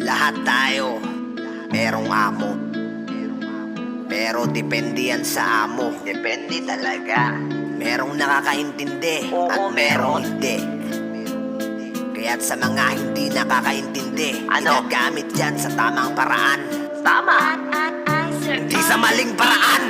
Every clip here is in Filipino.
Lahat tayo merong amo, pero depende yan sa amo. Depende talaga. Merong nakakaintindi at merong hindi. Kaya't sa mga hindi nakakaintindi, ginagamit yan sa tamang paraan. Tama, hindi sa maling paraan.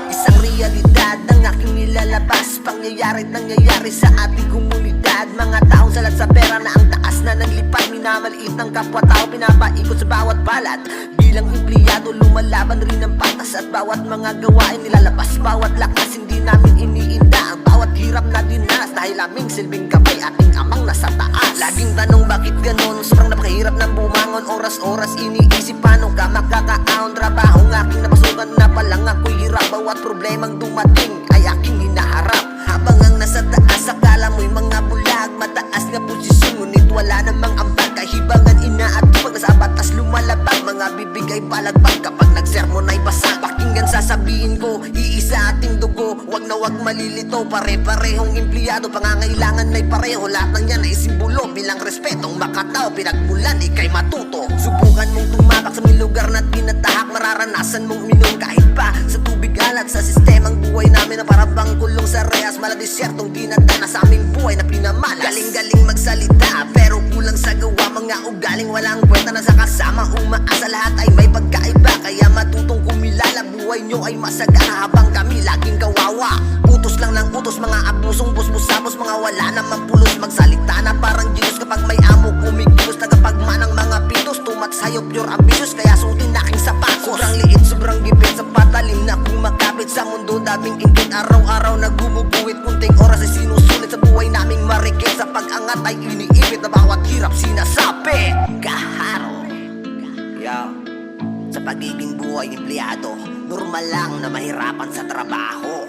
Isang realidad ang aking nilalabas, pangyayarit nangyayari sa ating komunidad. Mga taong salat sa pera na ang taas na ng lipad, minamaliit ng kapwa-tao, pinapaikot sa bawat balat. Bilang empleyado, lumalaban rin ang patas at bawat mga gawain nilalabas, bawat lakas hindi namin iniinda. Ang bawat hirap na dinas dahil aming silbing gabay, ating amang nasa taas. Laging tanong bakit ganon, sobrang napakahirap ng bumangon. Oras-oras iniisip paano ka makakaahon. Trabaho ng aking napasukan na palang ako'y hirap, bawat problemang dumating ay aking hinaharap. Habang ang nasa taas, akala mo'y mga bulag, mataas nga posisyon, ngunit wala namang ambag. Kahibangan inaatupag na sa batas lumalabag, mga bibig ay palagbag kapag nagsermon ay basag. Pakinggan sasabihin ko, iisa ating dugo, wag na wag malilito. Pare-parehong empleyado, pangangailangan ay pareho. Lahat ng yan ay simbolo bilang respetong makatao, pinagmulan ikay matuto. Subukan mong tumapak sa mga lugar na tinatahak, mararanasan mong uminom kahit pa sa tubig alat. Sa sistemang buhay namin na parabang kulong sa rehas, maladisyertong dinadana sa aming buhay na pinamalas. Galing-galing magsalita pero kulang sa gawa, mga ugaling walang kwenta na sa kasama. Umaasa lahat ay may pagkaiba, kaya matutong kumilala. Buhay nyo ay masagana habang kami laging kawawa. Utos lang ng utos, mga abusong busbusapos, mga wala namang pulos. Magsalita na parang Diyos kapag may amo kumiklos. Tagapagmanang mga pitos, tumat sa'yo pure ambitious, kaya suotin aking sapatos. Sobrang liit, sobrang gipit sa patalim na kumakapit sa mundo. Daming inggit, araw-araw na gumuguhit. Kunting oras ay sinusulit sa buhay naming marikit. Sa pag-angat ay iniipit na bawat hirap sinasapi. Kaharo, yo, sa pagiging buhay empleyado, normal lang na mahirapan sa trabaho,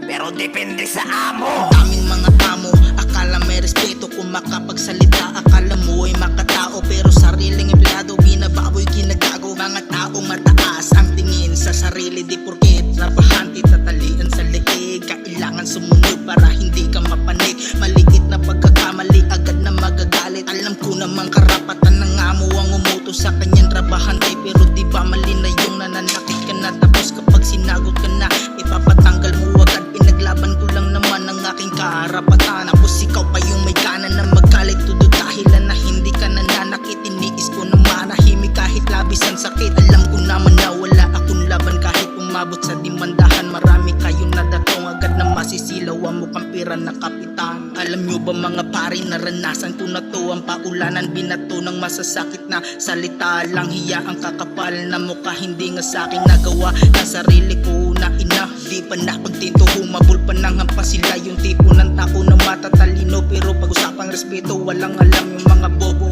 pero depende sa amo. Daming mga amo, akala may respeto kung makapagsalita. Akala mo ay makatao, pero sariling empleyado binababoy ginagago. Mga taong mataas ang tingin sa sarili, di porket trabahante tatalian sa leeg. Kailangan sumunod para hindi ka mapanik. Maliit na pagkakamali agad na magagalit. Alam ko namang karapatan ng amo ang umutos sa kanyang trabahante, pero di ba mali na yung nananakit ka na, tapos kapag sinagot ka na ipapatanggal mo agad. Pinaglaban ko lang naman ang aking karapatan, tapos ikaw pa yung may gana na magalit. Tudo dahilan na hindi ka nananakit. Iniis ko na manahimik kahit labis ang sakit. Alam ko naman na wala akong laban kahit umabot sa dimandahan. Marami kayong nadatong agad na masisilaw ang mukhang pira na kapitan. Alam nyo ba mga pari, naranasan ko na to ang paulanan. Binato ng masasakit na salita lang, hiya ang kakapal na mukha. Hindi nga sakin nagawa na sarili ko na ina. Di pa nakagtinto, humabol pa ng hampas. Sila yung tipo ng tao na matatalino, pero pag-usapang respeto walang alam yung mga bobo.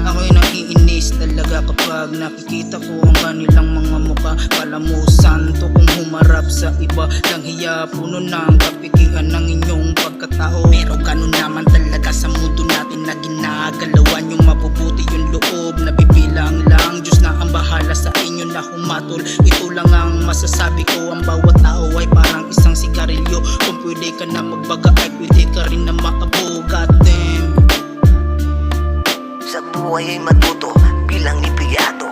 Ako'y naiinis talaga kapag nakikita ko ang kanilang mga mukha. Kala mo santo kung humarap sa iba. Lang hiya, puno ng kapikihan ng inyong pagkatao. Pero ganun naman talaga sa mundo natin na ginagalawan. Yung mabubuti yung loob, nabibilang lang. Diyos na ang bahala sa inyo na humatol. Ito lang ang masasabi ko, ang bawat tao ay parang isang sigarilyo. Kung pwede ka na magbaga ay pwede ka rin na maabo. God damn. Sa buhay ay matuto bilang empleyado.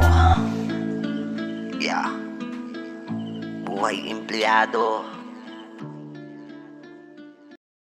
Yeah, buhay empleyado.